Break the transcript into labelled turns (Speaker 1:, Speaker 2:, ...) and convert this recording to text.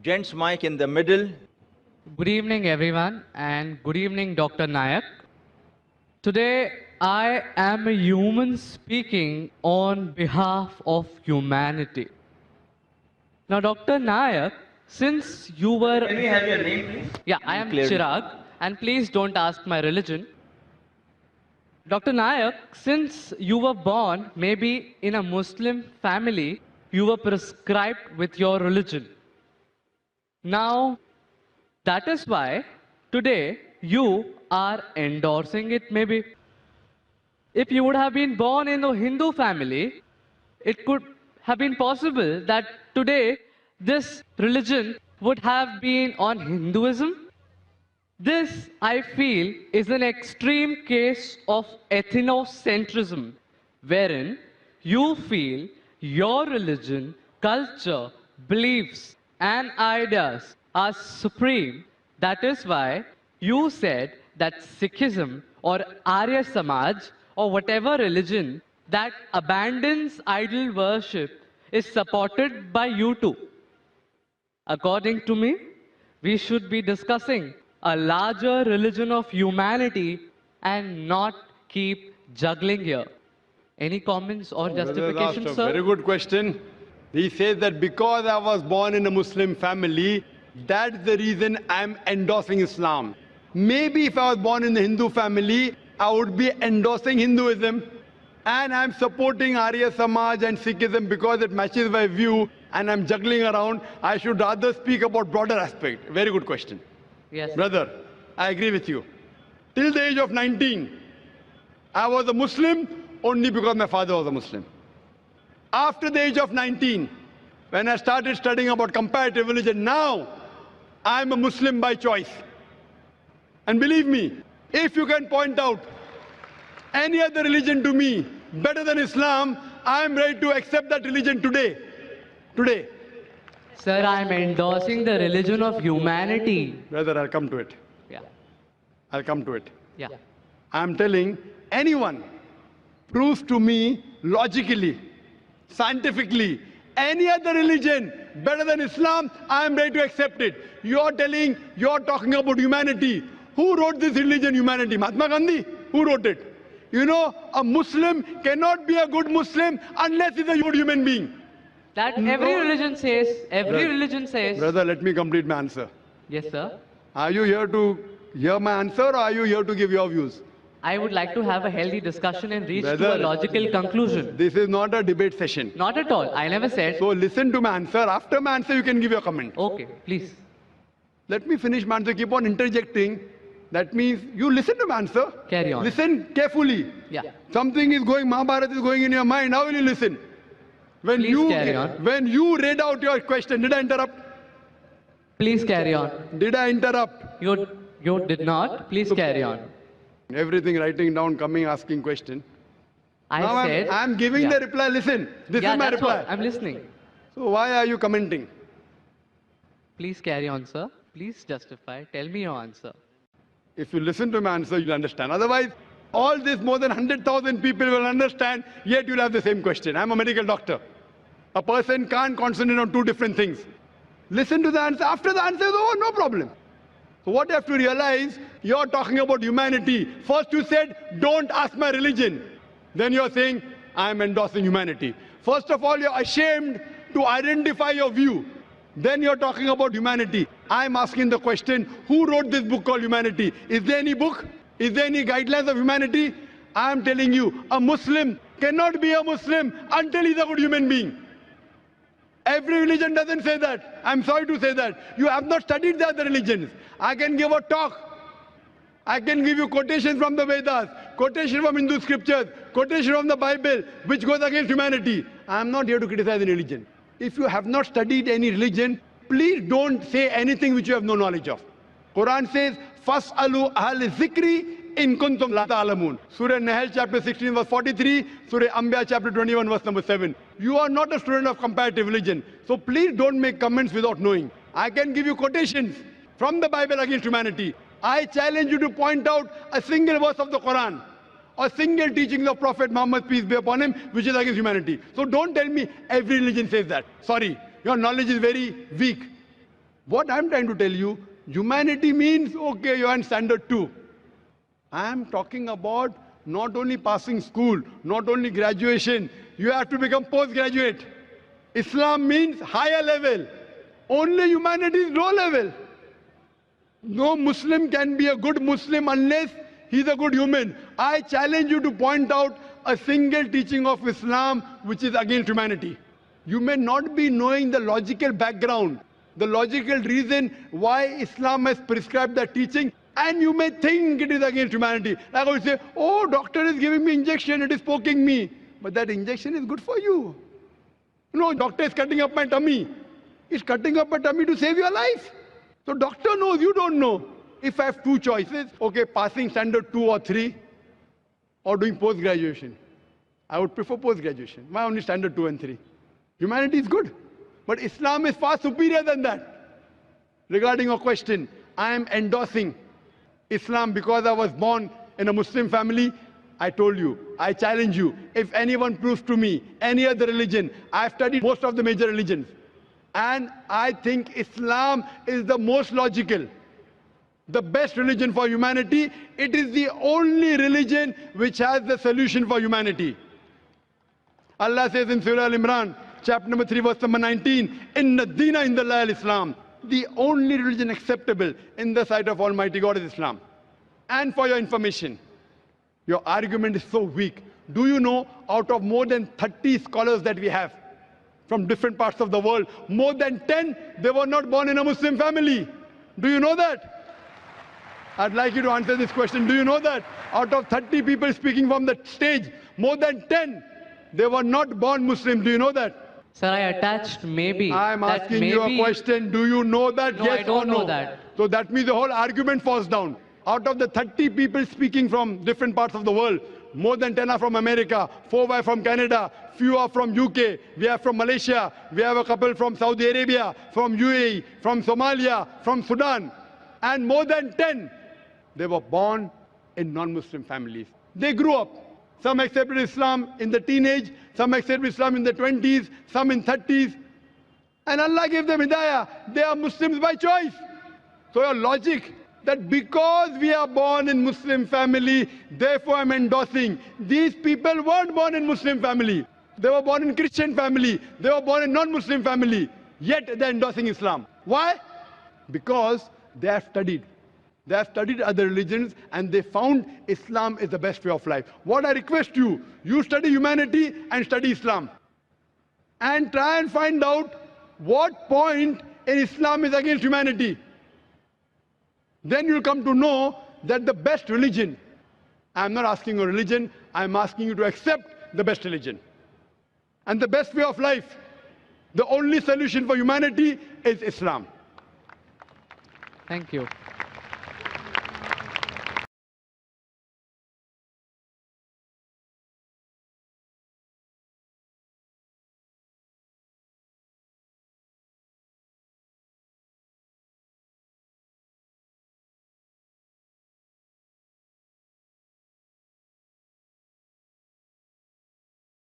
Speaker 1: Gents mic in the middle.
Speaker 2: Good evening, everyone, and good evening, Dr. Nayak. Today, I am a human speaking on behalf of humanity. Now, Dr. Nayak, since you were.
Speaker 1: Can we have your name, please?
Speaker 2: Yeah, I am
Speaker 1: Clearly.
Speaker 2: Chirag, and please don't ask my religion. Dr. Nayak, since you were born maybe in a Muslim family, you were prescribed with your religion. Now, that is why today you are endorsing it maybe. If you would have been born in a Hindu family, it could have been possible that today this religion would have been on Hinduism. This, I feel, is an extreme case of ethnocentrism, wherein you feel your religion, culture, beliefs, and ideas are supreme. That is why you said that Sikhism or Arya Samaj or whatever religion that abandons idol worship is supported by you too. According to me, we should be discussing a larger religion of humanity and not keep juggling here. Any comments or justification,
Speaker 3: That's a
Speaker 2: sir?
Speaker 3: very good question. He says that because I was born in a Muslim family, that's the reason I'm endorsing Islam. Maybe if I was born in the Hindu family, I would be endorsing Hinduism. And I'm supporting Arya Samaj and Sikhism because it matches my view and I'm juggling around. I should rather speak about broader aspect. Very good question.
Speaker 2: Yes.
Speaker 3: Brother, I agree with you. Till the age of 19, I was a Muslim only because my father was a Muslim. After the age of 19, when I started studying about comparative religion, now I'm a Muslim by choice. And believe me, if you can point out any other religion to me better than Islam, I'm ready to accept that religion today. Today.
Speaker 2: Sir, I'm endorsing the religion of humanity.
Speaker 3: Brother, I'll come to it.
Speaker 2: Yeah.
Speaker 3: I'll come to it.
Speaker 2: Yeah.
Speaker 3: I'm telling anyone, prove to me logically, scientifically, any other religion better than Islam, I'm ready to accept it. You're talking about humanity. Who wrote this religion, humanity? Mahatma Gandhi? Who wrote it? You know, a Muslim cannot be a good Muslim unless he's a good human being.
Speaker 2: That every religion says, religion says.
Speaker 3: Brother, let me complete my answer.
Speaker 2: Yes, sir.
Speaker 3: Are you here to hear my answer or are you here to give your views?
Speaker 2: I would like to have a healthy discussion and reach to a
Speaker 3: Brother,
Speaker 2: logical conclusion.
Speaker 3: This is not a debate session.
Speaker 2: Not at all. I never said.
Speaker 3: So listen to my answer. After my answer, you can give your comment.
Speaker 2: Okay, please.
Speaker 3: Let me finish my answer. Keep on interjecting. That means you listen to my answer.
Speaker 2: Carry on.
Speaker 3: Listen carefully.
Speaker 2: Yeah.
Speaker 3: Something is going, Mahabharata is going in your mind. How will you listen? When
Speaker 2: Please carry on.
Speaker 3: When you read out your question, did I interrupt?
Speaker 2: Please carry on.
Speaker 3: Did I interrupt?
Speaker 2: You did not. Please carry on.
Speaker 3: Everything writing down, coming, asking question.
Speaker 2: I said.
Speaker 3: I'm giving
Speaker 2: yeah.
Speaker 3: the reply. Listen, this
Speaker 2: Yeah,
Speaker 3: is my
Speaker 2: that's
Speaker 3: reply.
Speaker 2: what. I'm listening.
Speaker 3: So why are you commenting?
Speaker 2: Please carry on, sir. Please justify. Tell me your answer.
Speaker 3: If you listen to my answer, you'll understand. Otherwise, all this more than 100,000 people will understand, yet you'll have the same question. I'm a medical doctor. A person can't concentrate on two different things. Listen to the answer. After the answer is over, no problem. So what you have to realize, you're talking about humanity. First you said, don't ask my religion. Then you're saying, I'm endorsing humanity. First of all, you're ashamed to identify your view. Then you're talking about humanity. I'm asking the question, who wrote this book called Humanity? Is there any book? Is there any guidelines of humanity? I'm telling you, a Muslim cannot be a Muslim until he's a good human being. Every religion doesn't say that. I'm sorry to say that. You have not studied the other religions. I can give a talk. I can give you quotations from the Vedas, quotation from Hindu scriptures, quotation from the Bible, which goes against humanity. I'm not here to criticize any religion. If you have not studied any religion, please don't say anything which you have no knowledge of. Quran says, "Fas'alu ahl zikri in kuntum la ta'lamun." Surah Nahl chapter 16 verse 43, Surah Anbiya chapter 21 verse number 7. You are not a student of comparative religion, so please don't make comments without knowing. I can give you quotations from the Bible against humanity. I challenge you to point out a single verse of the Quran, a single teaching of Prophet Muhammad, peace be upon him, which is against humanity. So don't tell me every religion says that. Sorry, your knowledge is very weak. What I'm trying to tell you, humanity means, okay, you're in standard 2. I'm talking about not only passing school, not only graduation, you have to become postgraduate. Islam means higher level. Only humanity is low level. No Muslim can be a good Muslim unless he's a good human. I challenge you to point out a single teaching of Islam which is against humanity. You may not be knowing the logical background, the logical reason why Islam has prescribed that teaching, and you may think it is against humanity. Like I would say, oh, doctor is giving me injection, it is poking me. But that injection is good for you. No, doctor is cutting up my tummy. He's cutting up my tummy to save your life. So doctor knows, you don't know. If I have two choices, okay, passing standard 2 or 3 or doing post-graduation, I would prefer post-graduation. Why only standard 2 and 3? Humanity is good. But Islam is far superior than that. Regarding your question, I am endorsing Islam because I was born in a Muslim family. I told you, I challenge you, if anyone proves to me any other religion, I've studied most of the major religions, and I think Islam is the most logical, the best religion for humanity. It is the only religion which has the solution for humanity. Allah says in Surah Al-Imran, chapter number 3, verse number 19, Inna Deena Indallahi al-Islam. The only religion acceptable in the sight of Almighty God is Islam. And for your information, your argument is so weak. Do you know, out of more than 30 scholars that we have from different parts of the world, more than 10, they were not born in a Muslim family. Do you know that? I'd like you to answer this question. Do you know that? Out of 30 people speaking from the stage, more than 10, they were not born Muslim. Do you know that?
Speaker 2: Sir, I attached maybe.
Speaker 3: I'm
Speaker 2: that
Speaker 3: asking you a
Speaker 2: maybe-
Speaker 3: question. Do you know that?
Speaker 2: No,
Speaker 3: Yes
Speaker 2: I don't
Speaker 3: or no?
Speaker 2: know that.
Speaker 3: So that means the whole argument falls down. Out of the 30 people speaking from different parts of the world, more than 10 are from America, 4 are from Canada, few are from UK, we are from Malaysia, we have a couple from Saudi Arabia, from UAE, from Somalia, from Sudan, and more than 10, they were born in non-Muslim families. They grew up. Some accepted Islam in the teenage, some accepted Islam in the 20s, some in 30s. And Allah gave them hidayah. They are Muslims by choice. So your logic that because we are born in Muslim family, therefore I'm endorsing. These people weren't born in Muslim family. They were born in Christian family. They were born in non-Muslim family. Yet they're endorsing Islam. Why? Because they have studied. They have studied other religions and they found Islam is the best way of life. What I request you, you study humanity and study Islam. And try and find out what point in Islam is against humanity. Then you'll come to know that the best religion, I'm not asking a religion, I'm asking you to accept the best religion. And the best way of life, the only solution for humanity is Islam.
Speaker 2: Thank you.